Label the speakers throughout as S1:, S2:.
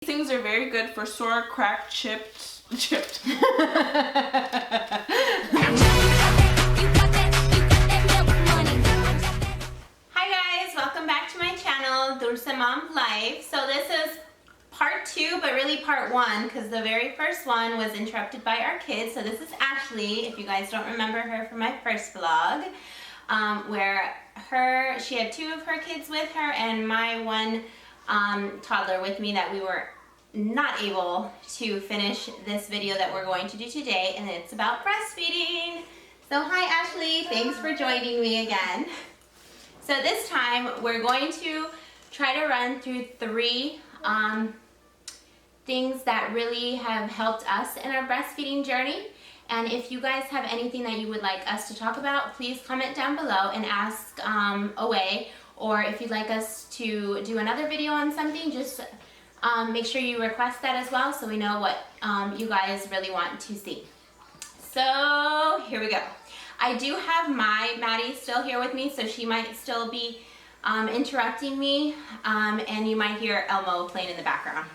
S1: These things are very good for sore, cracked, chipped.
S2: Hi guys, welcome back to my channel, Dulce Mom Life. So this is part 2, but really part 1, because the very first one was interrupted by our kids. So this is Ashley, if you guys don't remember her from my first vlog, where she had 2 of her kids with her and my one toddler with me that we were not able to finish this video that we're going to do today, and it's about breastfeeding. So hi Ashley, thanks for joining me again. So this time we're going to try to run through 3 things that really have helped us in our breastfeeding journey. And if you guys have anything that you would like us to talk about, please comment down below and ask away. Or if you'd like us to do another video on something, just make sure you request that as well so we know what you guys really want to see. So here we go. I do have my Maddie still here with me, so she might still be interrupting me, and you might hear Elmo playing in the background.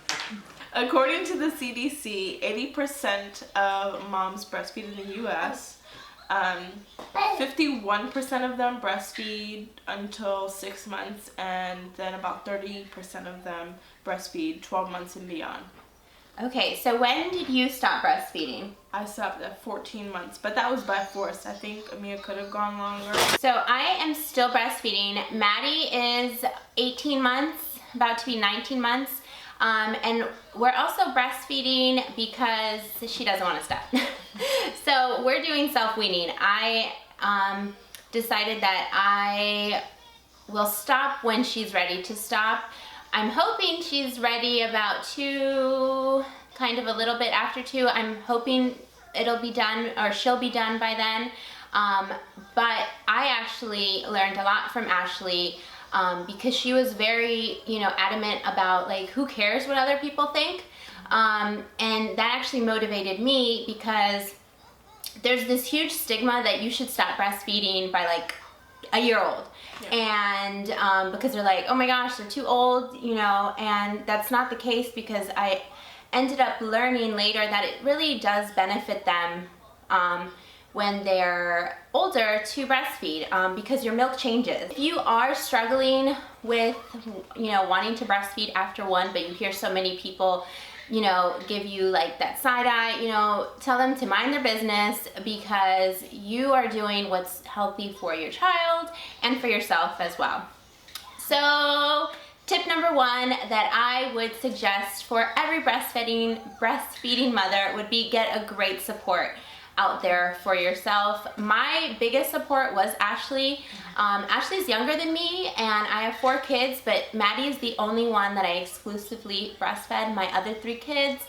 S1: According to the CDC, 80% of moms breastfeed in the US. 51% of them breastfeed until 6 months, and then about 30% of them breastfeed 12 months and beyond.
S2: Okay, so when did you stop breastfeeding?
S1: I stopped at 14 months, but that was by force. I think Amia could have gone longer.
S2: So I am still breastfeeding. Maddie is 18 months, about to be 19 months. And we're also breastfeeding because she doesn't want to stop. So we're doing self-weaning. I decided that I will stop when she's ready to stop. I'm hoping she's ready about 2, kind of a little bit after 2. I'm hoping it'll be done, or she'll be done by then. But I actually learned a lot from Ashley because she was very, adamant about like, who cares what other people think? And that actually motivated me because there's this huge stigma that you should stop breastfeeding by like a year old. Yeah. And because they're like, oh my gosh, they're too old, and that's not the case, because I ended up learning later that it really does benefit them when they're older to breastfeed, because your milk changes. If you are struggling with, wanting to breastfeed after 1, but you hear so many people, give you like that side eye, tell them to mind their business, because you are doing what's healthy for your child and for yourself as well. So tip number 1 that I would suggest for every breastfeeding mother would be get a great support out there for yourself. My biggest support was Ashley. Ashley's younger than me, and I have 4 kids, but Maddie is the only one that I exclusively breastfed. My other 3 kids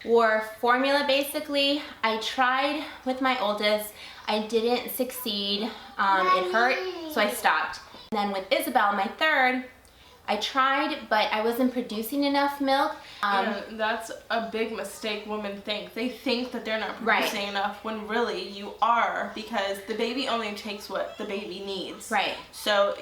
S2: were formula basically. I tried with my oldest. I didn't succeed. It hurt, so I stopped. And then with Isabel, my 3rd, I tried, but I wasn't producing enough milk.
S1: That's a big mistake women think. They think that they're not producing enough, when really you are, because the baby only takes what the baby needs. Right. So,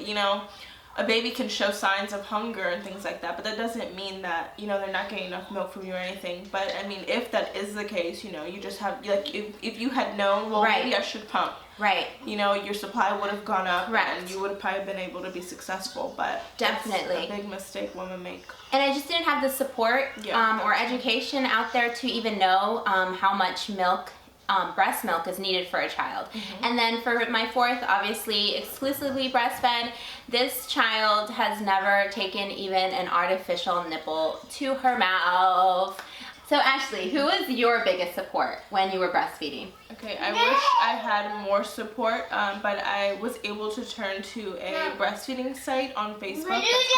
S1: a baby can show signs of hunger and things like that, but that doesn't mean that, they're not getting enough milk from you or anything. But, I mean, if that is the case, you just have, like, if you had known, well, maybe I should pump. Right. Your supply would have gone up, and you would have probably been able to be successful, but definitely it's a big mistake women make.
S2: And I just didn't have the support or education out there to even know how much milk, breast milk is needed for a child. And then for my 4th, obviously exclusively breastfed. This child has never taken even an artificial nipple to her mouth. So Ashley, who was your biggest support when you were breastfeeding?
S1: Okay, I wish I had more support, but I was able to turn to a breastfeeding site on Facebook that's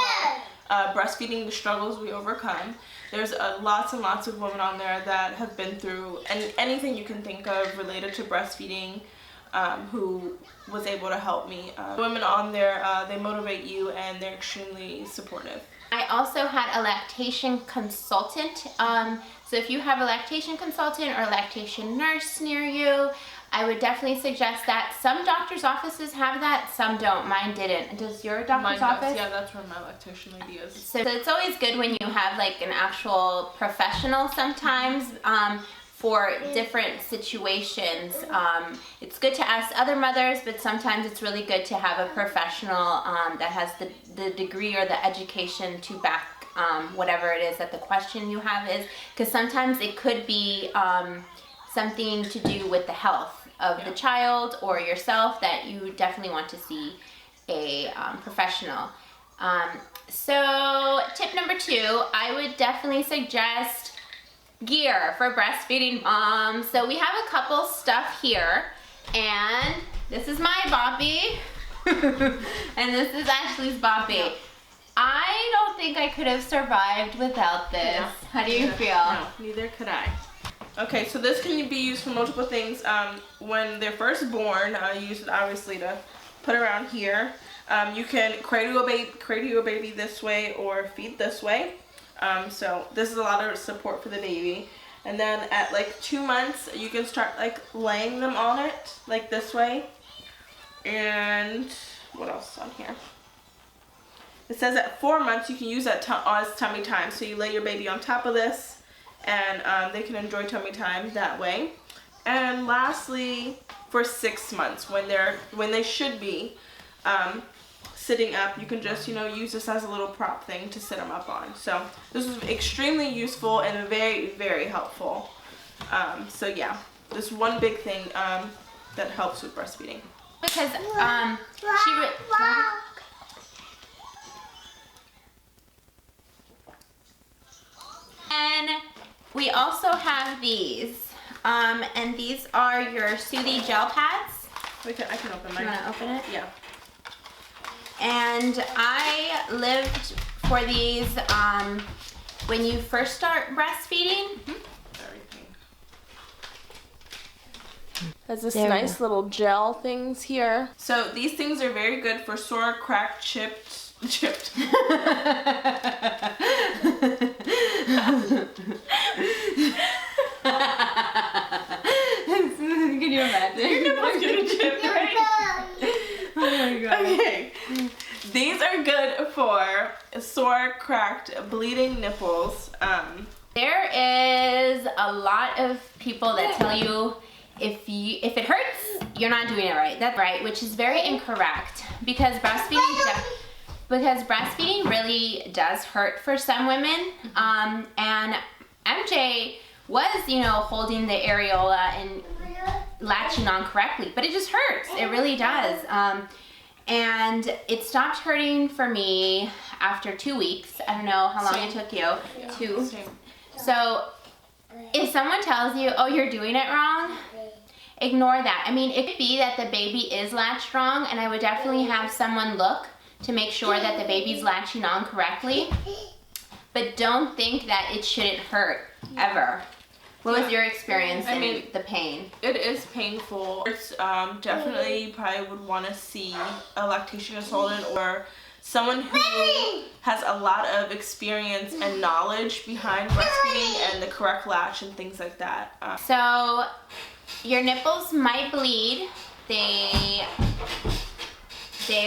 S1: called Breastfeeding the Struggles We Overcome. There's lots and lots of women on there that have been through anything you can think of related to breastfeeding, who was able to help me. Women on there, they motivate you, and they're extremely supportive.
S2: I also had a lactation consultant. So if you have a lactation consultant or a lactation nurse near you, I would definitely suggest that. Some doctor's offices have that, some don't. Mine didn't. Does your doctor's office?
S1: Yeah, that's where my lactation lady is.
S2: So it's always good when you have like an actual professional sometimes for different situations. It's good to ask other mothers, but sometimes it's really good to have a professional that has the degree or the education to back whatever it is that the question you have is, because sometimes it could be something to do with the health of the child or yourself that you definitely want to see a professional. So tip number 2, I would definitely suggest gear for breastfeeding moms. So we have a couple stuff here, and this is my boppy, and this is Ashley's boppy. I don't think I could have survived without this. No. How do you feel?
S1: No, neither could I. Okay, so this can be used for multiple things. When they're first born, use it obviously to put around here. You can cradle your baby this way or feed this way. So this is a lot of support for the baby. And then at like 2 months, you can start like laying them on it, like this way. And what else is on here? It says at 4 months you can use that as tummy time. So you lay your baby on top of this, and they can enjoy tummy time that way. And lastly, for 6 months, when they should be sitting up, you can just use this as a little prop thing to sit them up on. So this is extremely useful and very, very helpful. So yeah, this one big thing that helps with breastfeeding.
S2: Because and we also have these, and these are your Soothy gel pads.
S1: I can open mine.
S2: You want to open it?
S1: Yeah.
S2: And I lived for these when you first start breastfeeding.
S1: Has this nice little gel things here. So these things are very good for sore, cracked, chipped. Can
S2: you imagine?
S1: Your nipples getting chipped, right?
S2: Oh my god.
S1: Okay. These are good for sore, cracked, bleeding nipples.
S2: There is a lot of people that tell you if it hurts, you're not doing it right. That's right, which is very incorrect, because breastfeeding really does hurt for some women. And MJ was, holding the areola and latching on correctly, but it just hurts. It really does. And it stopped hurting for me after 2 weeks. I don't know how long it took you.
S1: Yeah,
S2: 2.
S1: same.
S2: So if someone tells you, oh, you're doing it wrong, ignore that. I mean, it could be that the baby is latched wrong, and I would definitely have someone look to make sure that the baby's latching on correctly. But don't think that it shouldn't hurt, ever. What was your experience in the pain?
S1: It is painful. It's definitely, you probably would want to see a lactation consultant or someone who has a lot of experience and knowledge behind breastfeeding and the correct latch and things like that.
S2: So your nipples might bleed. They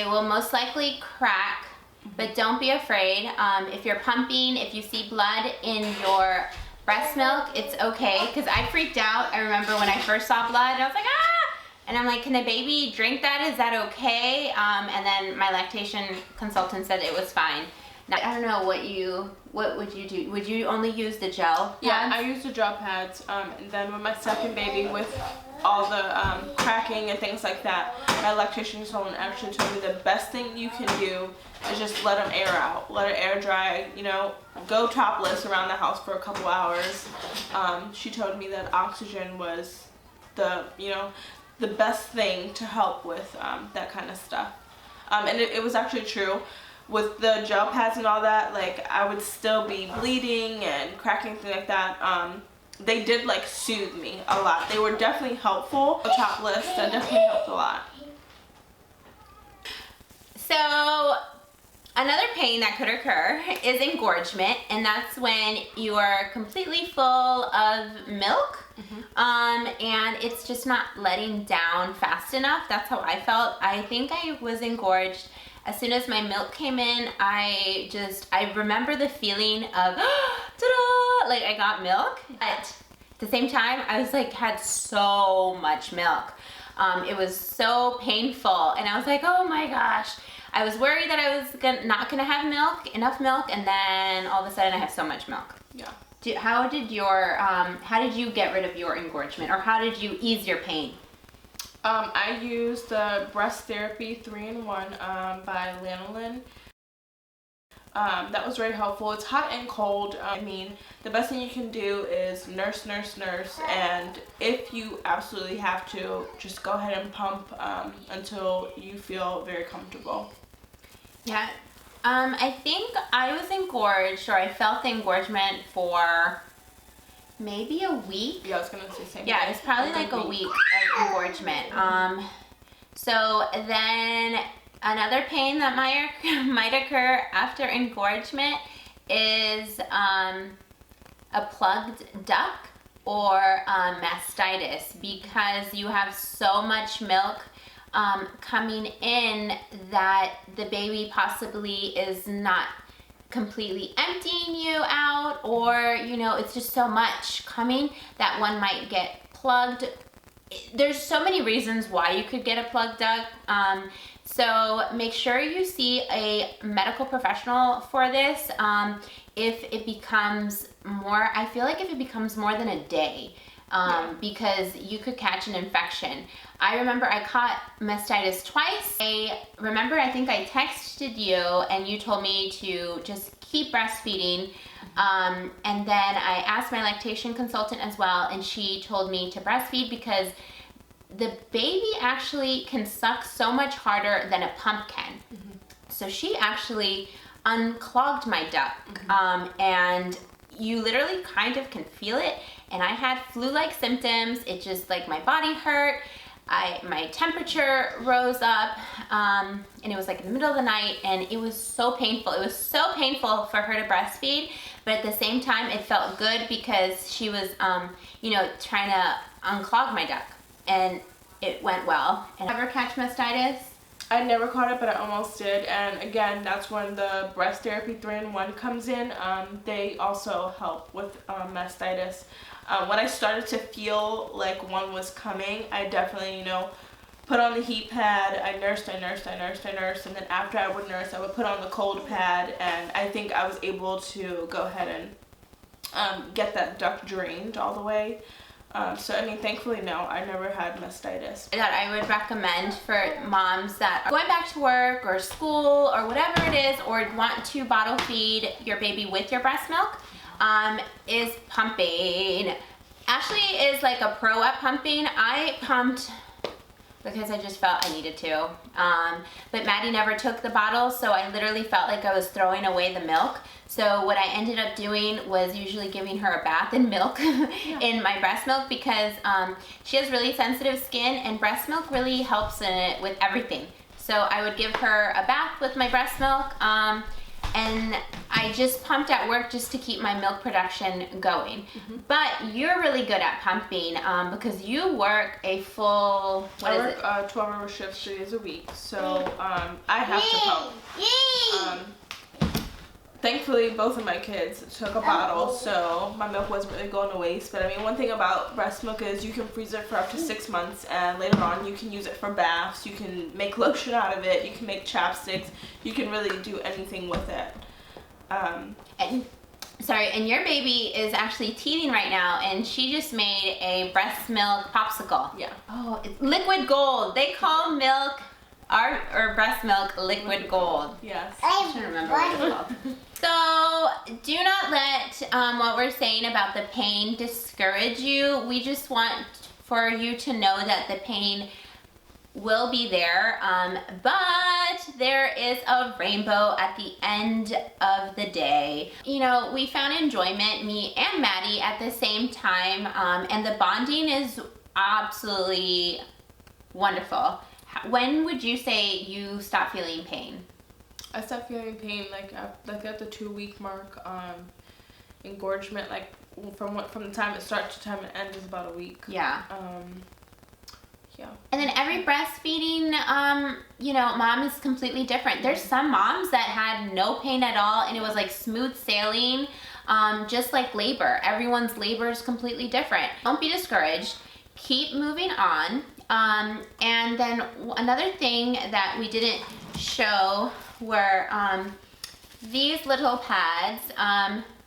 S2: will most likely crack, but don't be afraid. If you're pumping, if you see blood in your breast milk, it's okay, because I freaked out. I remember when I first saw blood, I was like, ah! And I'm like, can the baby drink that? Is that okay? And then my lactation consultant said it was fine. Now, I don't know what would you do? Would you only use the gel pads?
S1: Yeah, I used the gel pads, and then with my second baby, with all the cracking and things like that, my lactation consultant actually told me the best thing you can do is just let them air out, let it air dry, go topless around the house for a couple hours. She told me that oxygen was the best thing to help with that kind of stuff. And it was actually true. With the gel pads and all that, like, I would still be bleeding and cracking, things like that. They did soothe me a lot. They were definitely helpful. Topless, that definitely helped a lot.
S2: So another pain that could occur is engorgement, and that's when you are completely full of milk And it's just not letting down fast enough. That's how I felt. I think I was engorged. As soon as my milk came in, I remember the feeling of, ta-da, like I got milk. But at the same time, I was like, had so much milk. It was so painful. And I was like, oh my gosh. I was worried that I was not gonna have enough milk, and then all of a sudden I have so much milk.
S1: Yeah.
S2: How did you get rid of your engorgement, or how did you ease your pain?
S1: I used the Breast Therapy 3-in-1 by Lanolin. That was very helpful. It's hot and cold. I mean, the best thing you can do is nurse, and if you absolutely have to, just go ahead and pump until you feel very comfortable.
S2: Yeah. I think I was engorged, or I felt the engorgement for maybe a week.
S1: Yeah, I was gonna say same.
S2: Yeah, it was probably like a week of engorgement. So then another pain that might occur after engorgement is a plugged duct or mastitis, because you have so much milk coming in that the baby possibly is not completely emptying you out, or it's just so much coming that one might get plugged. There's so many reasons why you could get a plugged duct, so make sure you see a medical professional for this. If it becomes more, I feel like if it becomes more than a day, because you could catch an infection. I remember I caught mastitis twice. I think I texted you and you told me to just keep breastfeeding. And then I asked my lactation consultant as well, and she told me to breastfeed because the baby actually can suck so much harder than a pump can. So she actually unclogged my duct, and you literally kind of can feel it. And I had flu-like symptoms. It just, like, my body hurt. My temperature rose up, and it was like in the middle of the night, and it was so painful. It was so painful for her to breastfeed, but at the same time, it felt good because she was, trying to unclog my duct, and it went well. And ever catch mastitis?
S1: I never caught it, but I almost did. And again, that's when the Breast Therapy 3-in-1 comes in. They also help with mastitis. When I started to feel like one was coming, I definitely, put on the heat pad. I nursed, and then after I would nurse, I would put on the cold pad, and I think I was able to go ahead and get that duct drained all the way. So, I mean, thankfully, no, I never had mastitis.
S2: That I would recommend for moms that are going back to work or school or whatever it is, or want to bottle feed your baby with your breast milk, is pumping. Ashley is like a pro at pumping. I pumped because I just felt I needed to. But Maddie never took the bottle, so I literally felt like I was throwing away the milk. So what I ended up doing was usually giving her a bath in milk in my breast milk, because she has really sensitive skin, and breast milk really helps in it with everything. So I would give her a bath with my breast milk, and I just pumped at work just to keep my milk production going. But you're really good at pumping because you work a full,
S1: I work 12-hour shifts 3 days a week, so I have to pump. Thankfully, both of my kids took a bottle, so my milk wasn't really going to waste. But I mean, one thing about breast milk is you can freeze it for up to 6 months, and later on you can use it for baths, you can make lotion out of it, you can make chapsticks, you can really do anything with it.
S2: And your baby is actually teething right now, and she just made a breast milk popsicle.
S1: Yeah.
S2: Oh, it's liquid gold. They call milk, or breast milk, liquid gold.
S1: Yes.
S2: I should remember what it's called. So do not let what we're saying about the pain discourage you. We just want for you to know that the pain will be there, but there is a rainbow at the end of the day. We found enjoyment, me and Maddie, at the same time, and the bonding is absolutely wonderful. When would you say you stop feeling pain?
S1: I stopped feeling pain like at the 2-week mark. Engorgement, like from the time it starts to the time it ends is about a week.
S2: Yeah.
S1: Yeah.
S2: And then every breastfeeding, mom is completely different. There's some moms that had no pain at all, and it was like smooth sailing, just like labor. Everyone's labor is completely different. Don't be discouraged. Keep moving on. And then another thing that we didn't show were these little pads.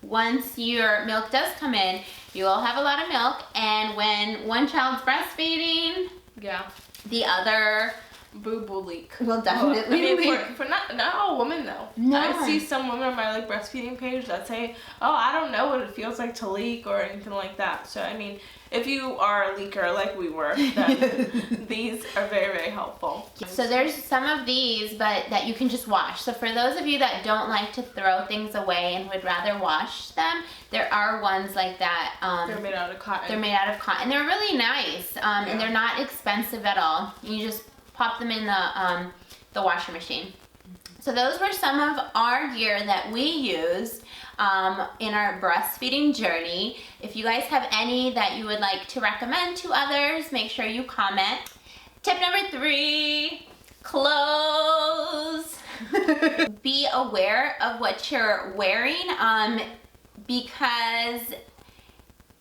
S2: Once your milk does come in, you will have a lot of milk, and when one child's breastfeeding, the other
S1: boob will leak.
S2: Will definitely leak.
S1: For not all women though.
S2: No.
S1: I see some women on my like breastfeeding page that say, "Oh, I don't know what it feels like to leak or anything like that." So I mean, if you are a leaker like we were, then these are very, very helpful.
S2: So there's some of these, but that you can just wash. So for those of you that don't like to throw things away and would rather wash them, there are ones like that.
S1: They're made out of cotton.
S2: They're made out of cotton. They're really nice, and they're not expensive at all. You just pop them in the washer machine. So those were some of our gear that we used in our breastfeeding journey. If you guys have any that you would like to recommend to others, make sure you comment. Tip number 3, clothes. Be aware of what you're wearing, because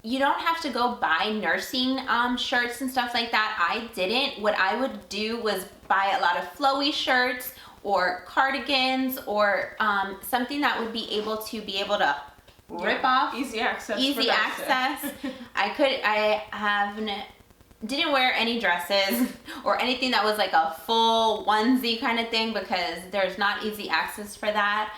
S2: you don't have to go buy nursing shirts and stuff like that. I didn't. What I would do was buy a lot of flowy shirts or cardigans or something that would be able to rip off.
S1: Easy access.
S2: Easy access. Didn't wear any dresses or anything that was like a full onesie kind of thing, because there's not easy access for that.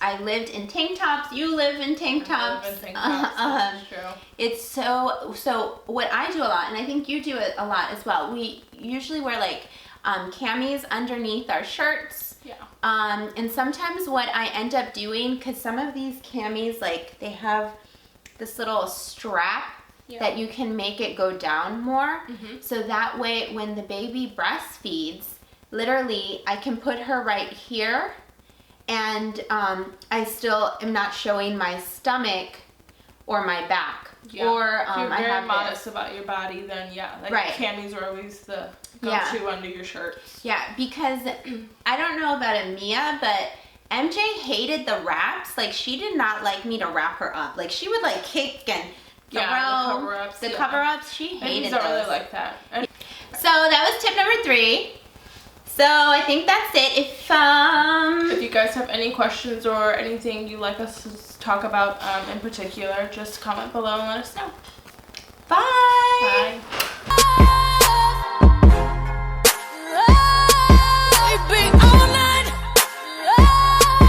S2: I lived in tank tops. You live in tank tops.
S1: I live in tank tops. That's true.
S2: It's so what I do a lot, and I think you do it a lot as well. We usually wear like camis underneath our shirts.
S1: Yeah.
S2: And sometimes what I end up doing, because some of these camis, like they have this little strap that you can make it go down more. So that way when the baby breastfeeds, literally I can put her right here, and I still am not showing my stomach or my back.
S1: Yeah.
S2: Or
S1: if you're
S2: I
S1: very
S2: have
S1: modest about your body, then camis are always the go-to under your shirts.
S2: Yeah, because I don't know about Amia, but MJ hated the wraps. Like, she did not like me to wrap her up. Like, she would like kick and throw.
S1: The cover-ups.
S2: The cover-ups, she hated
S1: those. I don't
S2: those.
S1: really like that.
S2: So that was tip number 3. So I think that's it. If
S1: you guys have any questions or anything you'd like us to talk about in particular, just comment below and let us know.
S2: Bye.
S1: Bye.